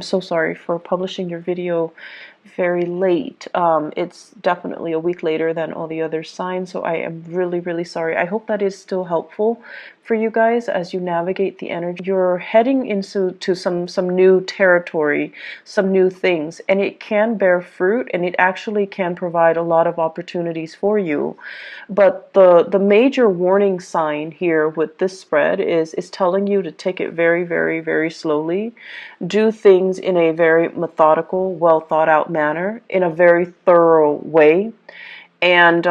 So sorry for publishing your video very late. It's definitely a week later than all the other signs, so I am really, really sorry. I hope that is still helpful for you guys as you navigate the energy. You're heading into some new territory, some new things, and it can bear fruit, and it actually can provide a lot of opportunities for you. But the major warning sign here with this spread is telling you to take it very, very, very slowly. Do things in a very methodical, well thought out manner, in a very thorough way, and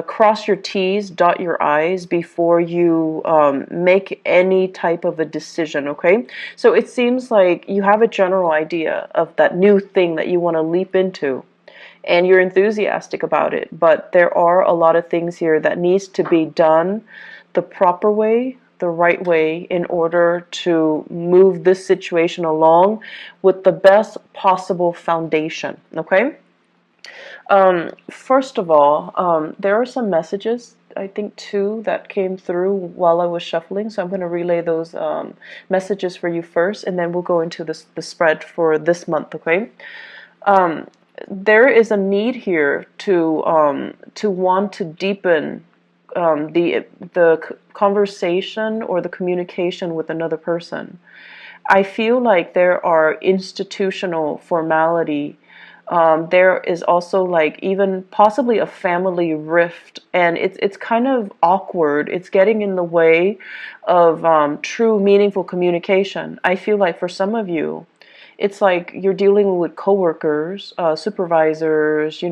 cross your T's, dot your I's before you make any type of a decision, okay? So it seems like you have a general idea of that new thing that you want to leap into, and you're enthusiastic about it, but there are a lot of things here that needs to be done the proper way, the right way, in order to move this situation along with the best possible foundation, okay? First of all, there are some messages, I think two, that came through while I was shuffling, so I'm going to relay those messages for you first, and then we'll go into the spread for this month, okay? There is a need here to want to deepen the conversation or the communication with another person. I feel like there are institutional formality. There is also like even possibly a family rift, and it's kind of awkward. It's getting in the way of true, meaningful communication. I feel like for some of you, it's like you're dealing with coworkers, supervisors,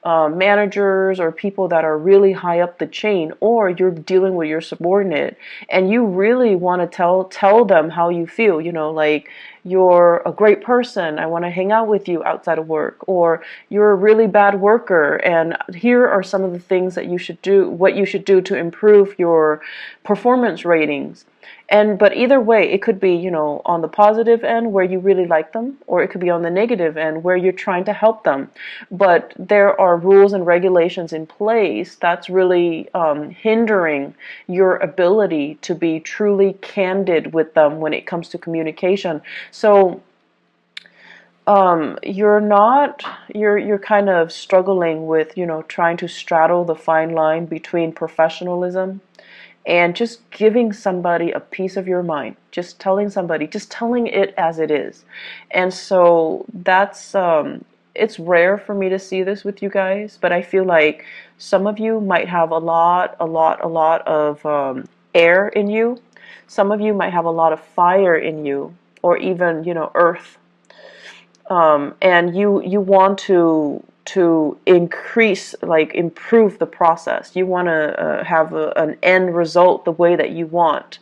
managers, or people that are really high up the chain, or you're dealing with your subordinate, and you really want to tell them how you feel. Like, you're a great person, I want to hang out with you outside of work, or you're a really bad worker, and here are some of the things that you should do, what you should do to improve your performance ratings. But either way, it could be, on the positive end where you really like them, or it could be on the negative end where you're trying to help them. But there are rules and regulations in place that's really hindering your ability to be truly candid with them when it comes to communication. So you're kind of struggling with, trying to straddle the fine line between professionalism and just giving somebody a piece of your mind, just telling it as it is. And so that's it's rare for me to see this with you guys, but I feel like some of you might have a lot of air in you. Some of you might have a lot of fire in you, or even, earth. And you want to increase, like improve the process. You want to have an end result the way that you want.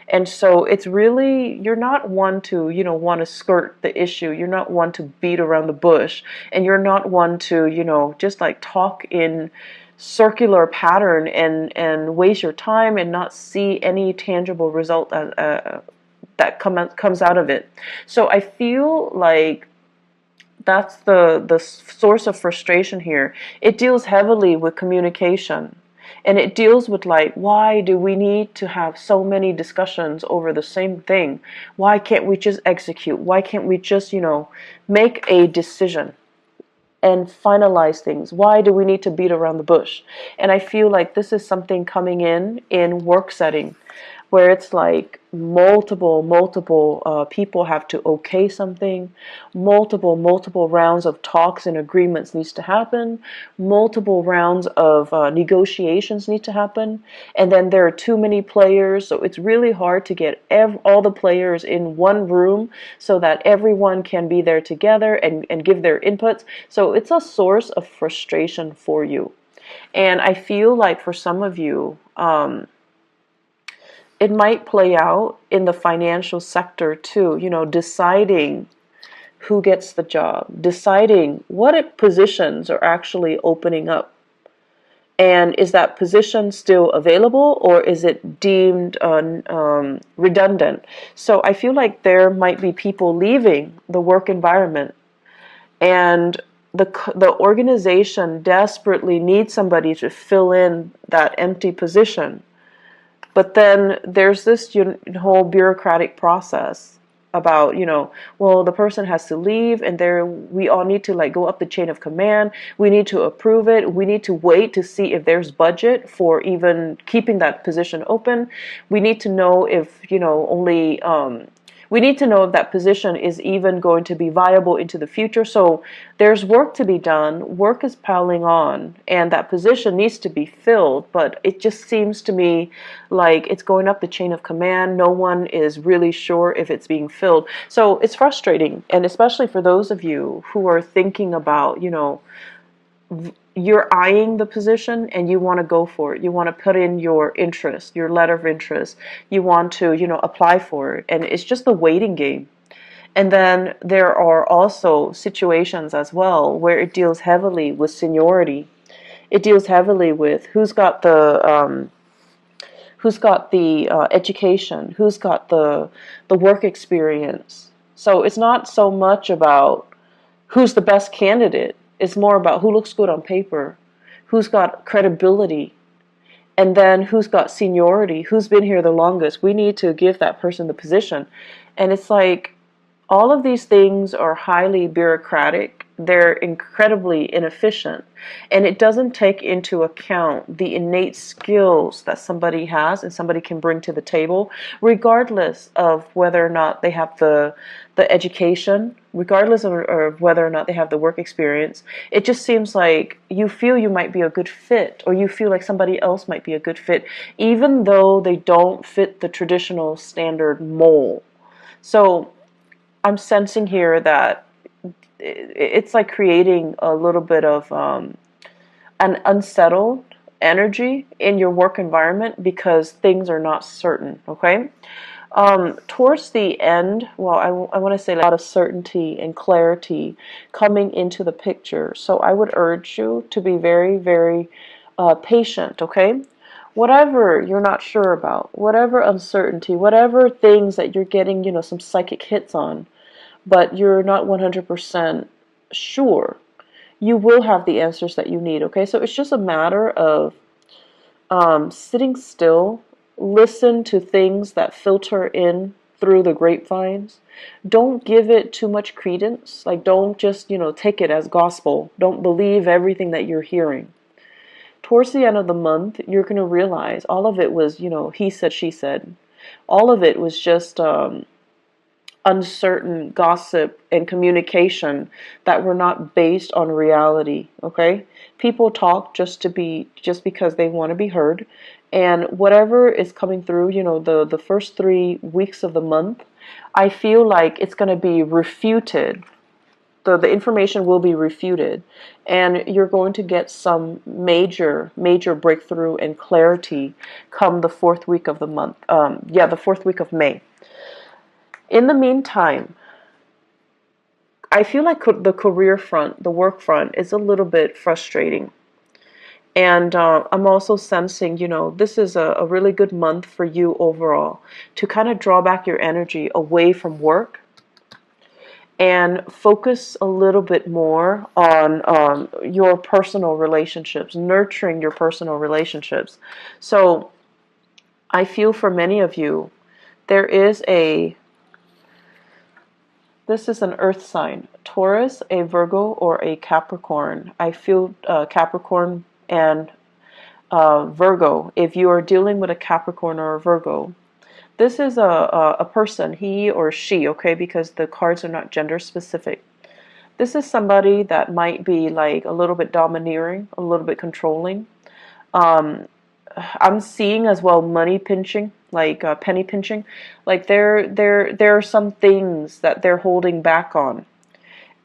And so it's really, you're not one to, want to skirt the issue. You're not one to beat around the bush. And you're not one to, just like talk in circular pattern and waste your time and not see any tangible result that comes out of it. So I feel like that's the source of frustration here. It deals heavily with communication, and it deals with, like, why do we need to have so many discussions over the same thing? Why can't we just execute? Why can't we just, make a decision and finalize things? Why do we need to beat around the bush? And I feel like this is something coming in work setting, where it's like multiple people have to okay something, multiple rounds of talks and agreements needs to happen, multiple rounds of negotiations need to happen, and then there are too many players, so it's really hard to get all the players in one room so that everyone can be there together and give their inputs. So it's a source of frustration for you. And I feel like for some of you, it might play out in the financial sector too, deciding who gets the job, deciding what positions are actually opening up. And is that position still available, or is it deemed redundant? So I feel like there might be people leaving the work environment, and the organization desperately needs somebody to fill in that empty position. But then there's this whole bureaucratic process about, well, the person has to leave, and we all need to like go up the chain of command. We need to approve it. We need to wait to see if there's budget for even keeping that position open. We need to know if, only we need to know if that position is even going to be viable into the future. So there's work to be done. Work is piling on, and that position needs to be filled. But it just seems to me like it's going up the chain of command. No one is really sure if it's being filled. So it's frustrating. And especially for those of you who are thinking about, you're eyeing the position and you want to go for it. You want to put in your interest, your letter of interest. You want to, apply for it. And it's just a waiting game. And then there are also situations as well where it deals heavily with seniority. It deals heavily with who's got the education, who's got the work experience. So it's not so much about who's the best candidate. It's more about who looks good on paper, who's got credibility, and then who's got seniority, who's been here the longest. We need to give that person the position. And it's like all of these things are highly bureaucratic. They're incredibly inefficient. And it doesn't take into account the innate skills that somebody has and somebody can bring to the table, regardless of whether or not they have the education, regardless of whether or not they have the work experience. It just seems like you feel you might be a good fit, or you feel like somebody else might be a good fit, even though they don't fit the traditional standard mold. So I'm sensing here that it's like creating a little bit of an unsettled energy in your work environment because things are not certain, okay? Towards the end, well, I want to say a lot of certainty and clarity coming into the picture. So I would urge you to be very, very patient, okay? Whatever you're not sure about, whatever uncertainty, whatever things that you're getting, some psychic hits on, but you're not 100% sure, you will have the answers that you need, okay? So it's just a matter of sitting still, listen to things that filter in through the grapevines. Don't give it too much credence. Like, don't just, take it as gospel. Don't believe everything that you're hearing. Towards the end of the month, you're going to realize all of it was, he said, she said. All of it was just uncertain gossip and communication that were not based on reality, okay? People talk just because they want to be heard, and whatever is coming through, the first 3 weeks of the month, I feel like it's going to be refuted. The information will be refuted, and you're going to get some major breakthrough and clarity come the 4th week of the month. The 4th week of May. In the meantime, I feel like the career front, the work front, is a little bit frustrating. And I'm also sensing, this is a really good month for you overall to kind of draw back your energy away from work and focus a little bit more on your personal relationships, nurturing your personal relationships. So I feel for many of you, this is an earth sign, Taurus, a Virgo, or a Capricorn. I feel Capricorn and Virgo. If you are dealing with a Capricorn or a Virgo, this is a person, he or she, okay, because the cards are not gender specific. This is somebody that might be like a little bit domineering, a little bit controlling. I'm seeing as well money pinching, like penny pinching. Like there are some things that they're holding back on.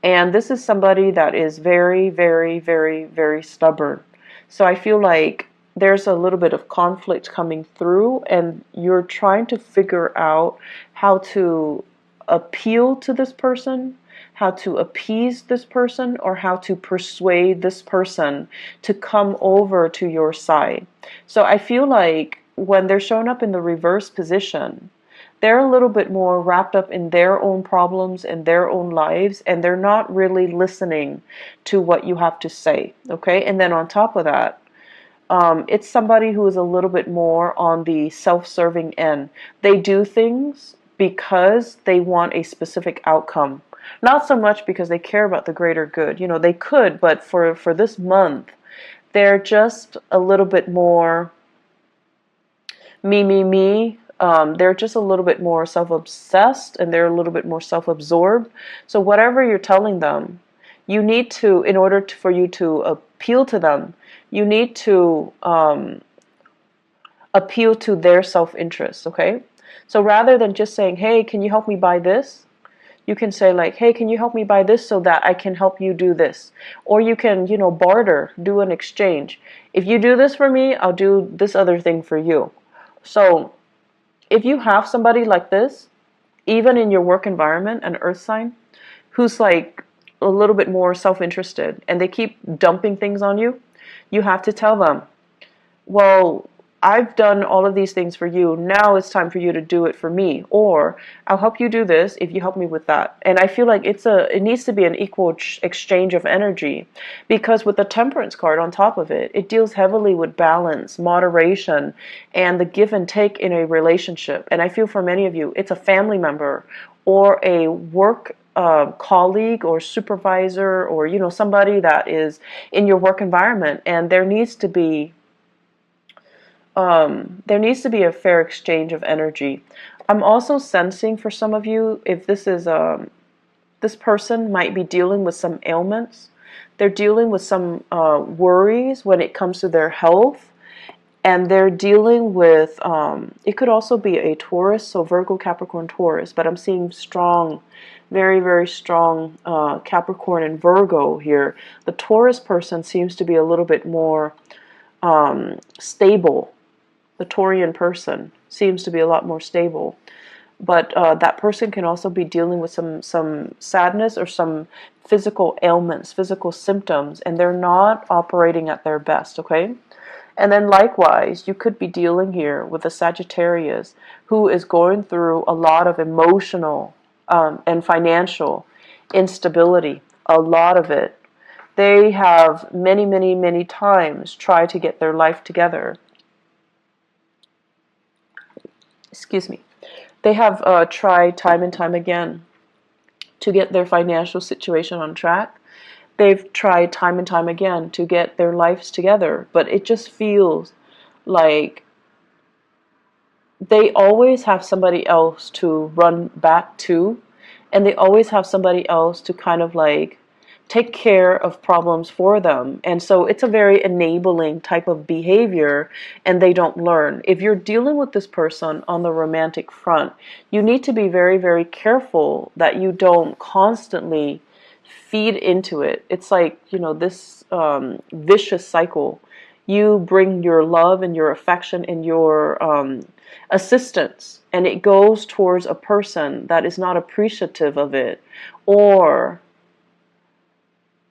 And this is somebody that is very, very, very, very stubborn. So I feel like there's a little bit of conflict coming through, and you're trying to figure out how to appeal to this person, how to appease this person, or how to persuade this person to come over to your side. So I feel like when they're showing up in the reverse position, they're a little bit more wrapped up in their own problems and their own lives, and they're not really listening to what you have to say, okay? And then on top of that, it's somebody who is a little bit more on the self-serving end. They do things because they want a specific outcome. Not so much because they care about the greater good. You know, they could, but for this month, they're just a little bit more me. They're just a little bit more self-obsessed, and they're a little bit more self-absorbed. So whatever you're telling them, you need to, in order for you to appeal to them, you need to appeal to their self-interest, okay? So rather than just saying, hey, can you help me buy this? You can say like, hey, can you help me buy this so that I can help you do this? Or you can, you know, barter, do an exchange. If you do this for me, I'll do this other thing for you. So if you have somebody like this, even in your work environment, an earth sign, who's like a little bit more self-interested and they keep dumping things on you, you have to tell them, well, I've done all of these things for you. Now it's time for you to do it for me. Or I'll help you do this if you help me with that. And I feel like it needs to be an equal exchange of energy, because with the Temperance card on top of it, it deals heavily with balance, moderation, and the give and take in a relationship. And I feel for many of you, it's a family member or a work colleague or supervisor, or, you know, somebody that is in your work environment, and there needs to be a fair exchange of energy. I'm also sensing for some of you, if this is this person might be dealing with some ailments. They're dealing with some worries when it comes to their health, and they're dealing with, it could also be a Taurus, so Virgo, Capricorn, Taurus, but I'm seeing strong, very, very strong Capricorn and Virgo here. The Taurus person seems to be a little bit more stable. The Taurian person seems to be a lot more stable. But that person can also be dealing with some sadness or some physical ailments, physical symptoms, and they're not operating at their best, okay? And then likewise, you could be dealing here with a Sagittarius who is going through a lot of emotional and financial instability, a lot of it. They have many times tried to get their life together. Excuse me. They have tried time and time again to get their financial situation on track. They've tried time and time again to get their lives together, but it just feels like they always have somebody else to run back to, and they always have somebody else to kind of like take care of problems for them. And so it's a very enabling type of behavior, and they don't learn. If you're dealing with this person on the romantic front, you need to be very careful that you don't constantly feed into it. It's like, you know, this vicious cycle. You bring your love and your affection and your assistance, and it goes towards a person that is not appreciative of it, or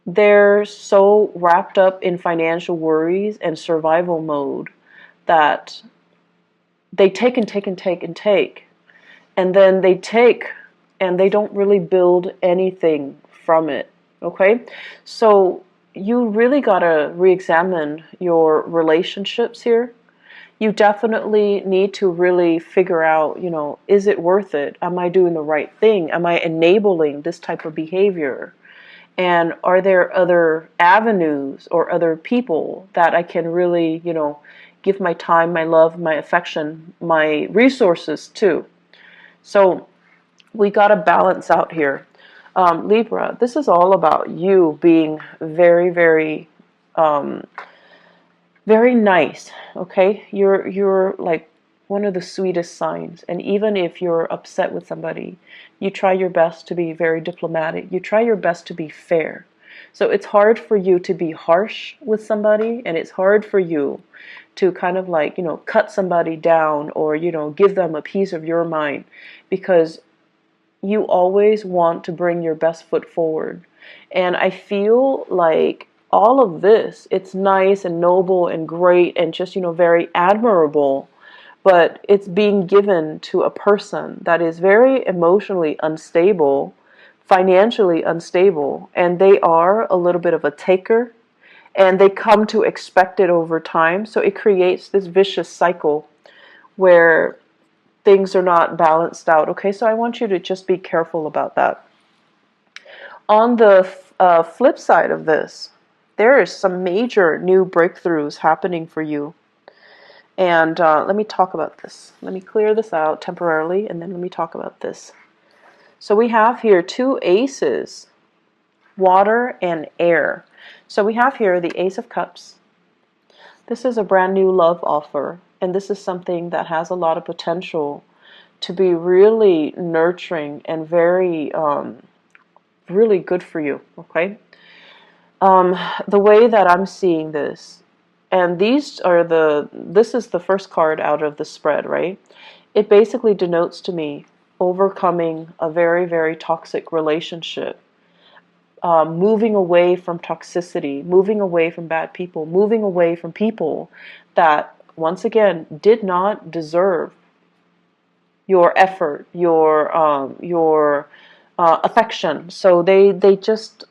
they're so wrapped up in financial worries and survival mode that they take and take and take and take. And then they take and they don't really build anything from it. Okay? So you really got to re-examine your relationships here. You definitely need to really figure out, you know, is it worth it? Am I doing the right thing? Am I enabling this type of behavior? And are there other avenues or other people that I can really, you know, give my time, my love, my affection, my resources to? So we got to balance out here. Libra, this is all about you being very nice, okay? You're like one of the sweetest signs, and even if you're upset with somebody, you try your best to be very diplomatic. You try your best to be fair. So it's hard for you to be harsh with somebody, and it's hard for you to kind of like, you know, cut somebody down or, you know, give them a piece of your mind, because you always want to bring your best foot forward. And I feel like all of this, it's nice and noble and great and just, you know, very admirable, but it's being given to a person that is very emotionally unstable, financially unstable, and they are a little bit of a taker, and they come to expect it over time. So it creates this vicious cycle where things are not balanced out. Okay, so I want you to just be careful about that. On the flip side of this, there is some major new breakthroughs happening for you. And let me talk about this. Let me clear this out temporarily, and then let me talk about this. So we have here two aces, water and air. So we have here the Ace of Cups. This is a brand new love offer, and this is something that has a lot of potential to be really nurturing and very, really good for you, okay? The way that I'm seeing this, and this is the first card out of the spread, right? It basically denotes to me overcoming a very, very toxic relationship, moving away from toxicity, moving away from bad people, moving away from people that, once again, did not deserve your effort, your affection. So they just,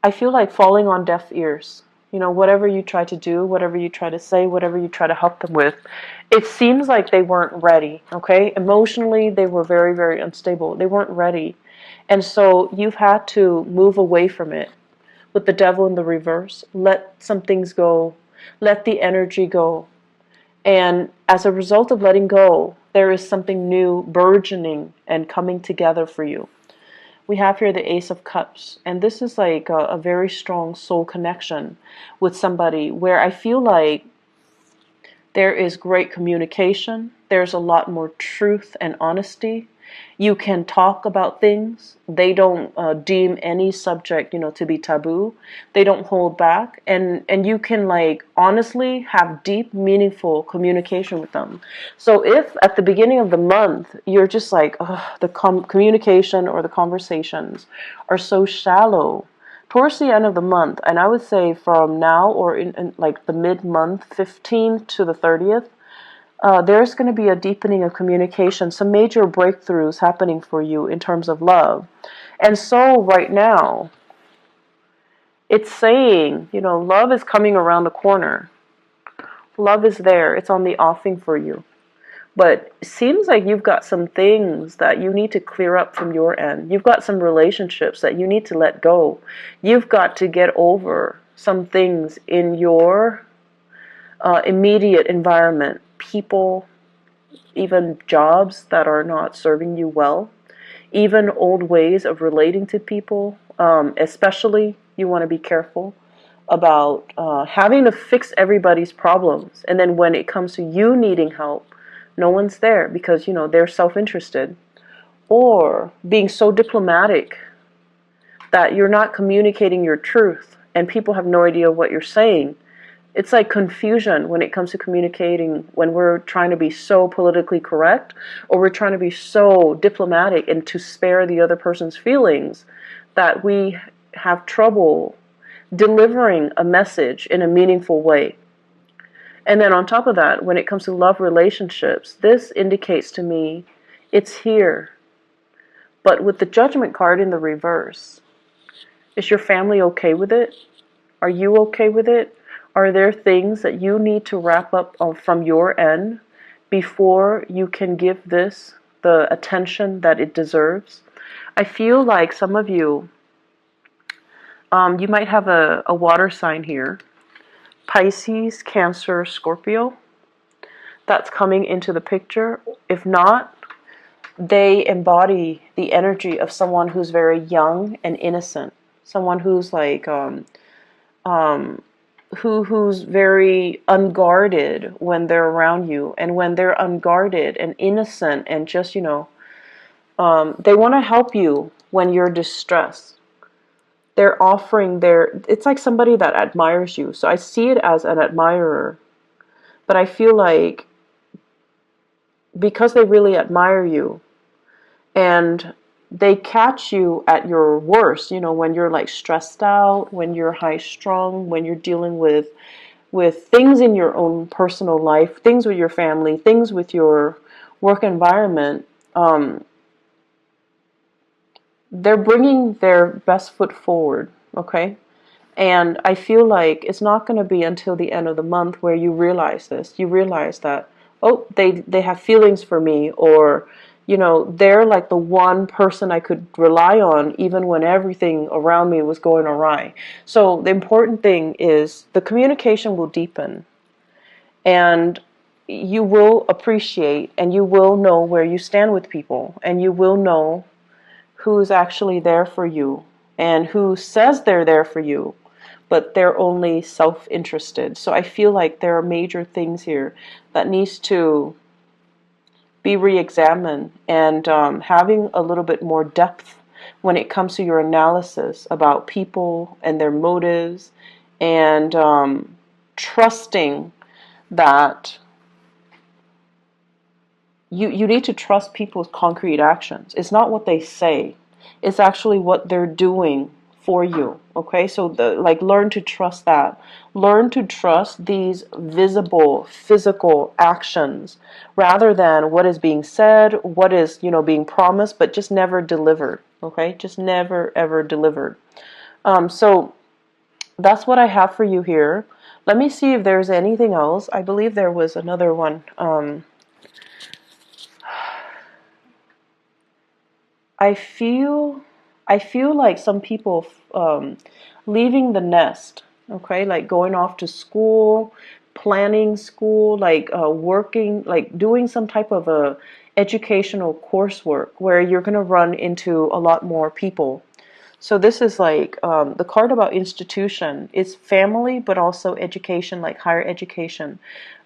I feel like falling on deaf ears. You know, whatever you try to do, whatever you try to say, whatever you try to help them with, it seems like they weren't ready, okay? Emotionally, they were very, very unstable. They weren't ready. And so you've had to move away from it. With the devil in the reverse, let some things go. Let the energy go. And as a result of letting go, there is something new burgeoning and coming together for you. We have here the Ace of Cups, and this is like a very strong soul connection with somebody where I feel like there is great communication. There's a lot more truth and honesty. You can talk about things. They don't deem any subject, to be taboo. They don't hold back, and you can like honestly have deep, meaningful communication with them. So if at the beginning of the month you're just like, the communication or the conversations are so shallow, towards the end of the month, and I would say from now or in like the mid-month, 15th to the 30th, there's going to be a deepening of communication, some major breakthroughs happening for you in terms of love. And so right now, it's saying, love is coming around the corner. Love is there. It's on the offing for you. But it seems like you've got some things that you need to clear up from your end. You've got some relationships that you need to let go. You've got to get over some things in your immediate environment. People, even jobs that are not serving you well, even old ways of relating to people. Especially, you want to be careful about having to fix everybody's problems. And then when it comes to you needing help, no one's there because, they're self-interested. Or being so diplomatic that you're not communicating your truth and people have no idea what you're saying. It's like confusion when it comes to communicating when we're trying to be so politically correct or we're trying to be so diplomatic and to spare the other person's feelings that we have trouble delivering a message in a meaningful way. And then on top of that, when it comes to love relationships, this indicates to me it's here. But with the Judgment card in the reverse, is your family okay with it? Are you okay with it? Are there things that you need to wrap up from your end before you can give this the attention that it deserves? I feel like some of you, you might have a water sign here. Pisces, Cancer, Scorpio. That's coming into the picture. If not, they embody the energy of someone who's very young and innocent. Someone who's like, who's very unguarded when they're around you. And when they're unguarded and innocent and just, they want to help you when you're distressed. They're offering it's like somebody that admires you. So I see it as an admirer. But I feel like because they really admire you and they catch you at your worst, when you're like stressed out, when you're high strung, when you're dealing with things in your own personal life, things with your family, things with your work environment, they're bringing their best foot forward, okay? And I feel like it's not going to be until the end of the month where you realize this. You realize that, oh, they have feelings for me, or they're like the one person I could rely on even when everything around me was going awry. So the important thing is the communication will deepen, and you will appreciate and you will know where you stand with people, and you will know who's actually there for you and who says they're there for you, but they're only self-interested. So I feel like there are major things here that needs to be re-examined, and having a little bit more depth when it comes to your analysis about people and their motives, and trusting that you need to trust people's concrete actions. It's not what they say. It's actually what they're doing for you. Okay? So learn to trust that. Learn to trust these visible physical actions rather than what is being said, what is, being promised, but just never delivered. Okay? Just never ever delivered. So that's what I have for you here. Let me see if there's anything else. I believe there was another one. I feel like some people leaving the nest, okay, like going off to school, planning school, like working, like doing some type of a educational coursework where you're going to run into a lot more people. So this is like the card about institution. It's family, but also education, like higher education.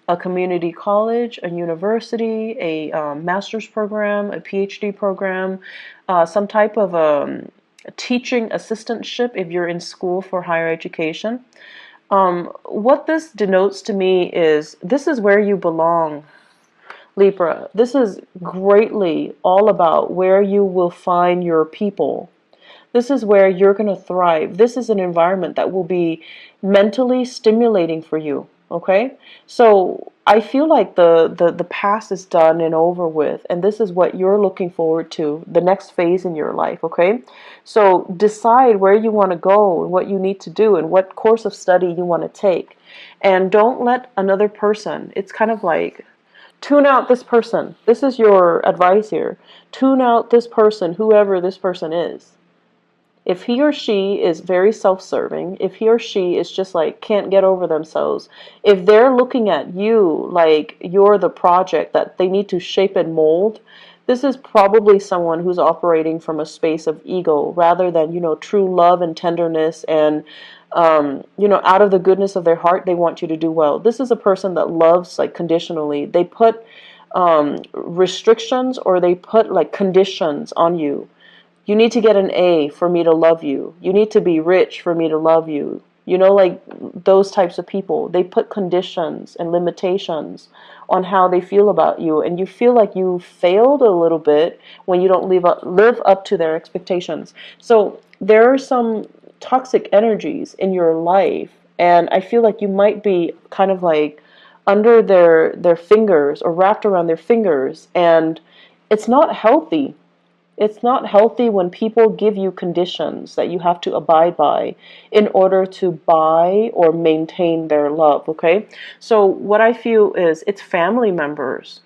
A community college, a university, a master's program, a PhD program, some type of a teaching assistantship if you're in school for higher education. What this denotes to me is this is where you belong, Libra. This is greatly all about where you will find your people. This is where you're going to thrive. This is an environment that will be mentally stimulating for you. Okay? So I feel like the past is done and over with, and this is what you're looking forward to, the next phase in your life. Okay? So decide where you want to go and what you need to do and what course of study you want to take. And don't let another person, it's kind of like, tune out this person. This is your advice here. Tune out this person, whoever this person is. If he or she is very self-serving, if he or she is just like can't get over themselves, if they're looking at you like you're the project that they need to shape and mold, this is probably someone who's operating from a space of ego rather than, true love and tenderness, and out of the goodness of their heart, they want you to do well. This is a person that loves like conditionally. They put restrictions, or they put like conditions on you. You need to get an A for me to love you. You need to be rich for me to love you. Like those types of people. They put conditions and limitations on how they feel about you. And you feel like you failed a little bit when you don't live up to their expectations. So there are some toxic energies in your life. And I feel like you might be kind of like under their fingers, or wrapped around their fingers. And it's not healthy. It's not healthy when people give you conditions that you have to abide by in order to buy or maintain their love, okay? So what I feel is it's family members,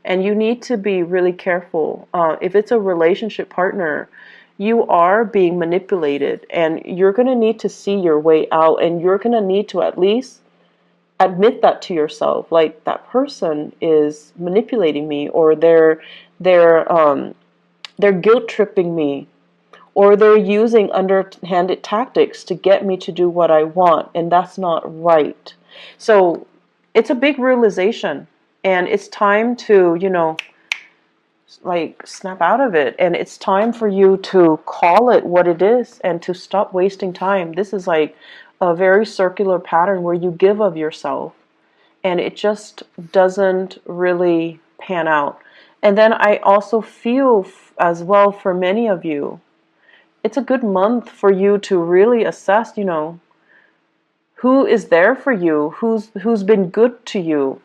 and you need to be really careful. If it's a relationship partner, you are being manipulated, and you're going to need to see your way out, and you're going to need to at least admit that to yourself, like that person is manipulating me, or they're guilt tripping me, or they're using underhanded tactics to get me to do what I want, and that's not right. So it's a big realization, and it's time to, like snap out of it, and it's time for you to call it what it is and to stop wasting time. This is like a very circular pattern where you give of yourself, and it just doesn't really pan out. And then I also feel as well, for many of you, it's a good month for you to really assess, who is there for you, who's been good to you,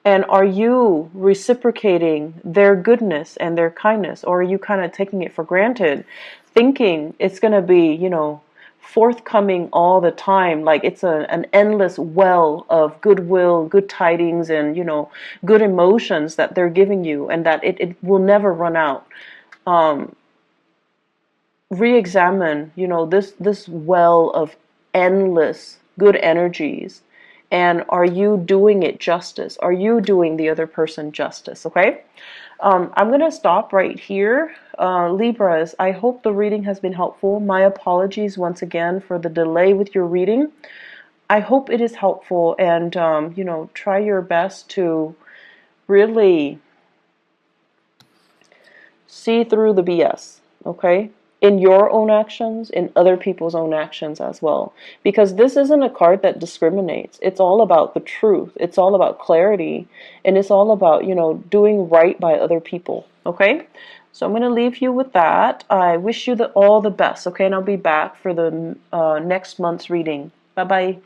and are you reciprocating their goodness and their kindness, or are you kind of taking it for granted, thinking it's going to be, forthcoming all the time. Like it's an endless well of goodwill, good tidings, and good emotions that they're giving you, and that it will never run out. Re-examine, this well of endless good energies, and are you doing it justice? Are you doing the other person justice? Okay. I'm going to stop right here. Libras, I hope the reading has been helpful. My apologies once again for the delay with your reading. I hope it is helpful, and try your best to really see through the BS, okay? In your own actions, in other people's own actions as well. Because this isn't a card that discriminates. It's all about the truth. It's all about clarity. And it's all about, doing right by other people, okay? So I'm going to leave you with that. I wish you all the best, okay? And I'll be back for the next month's reading. Bye-bye.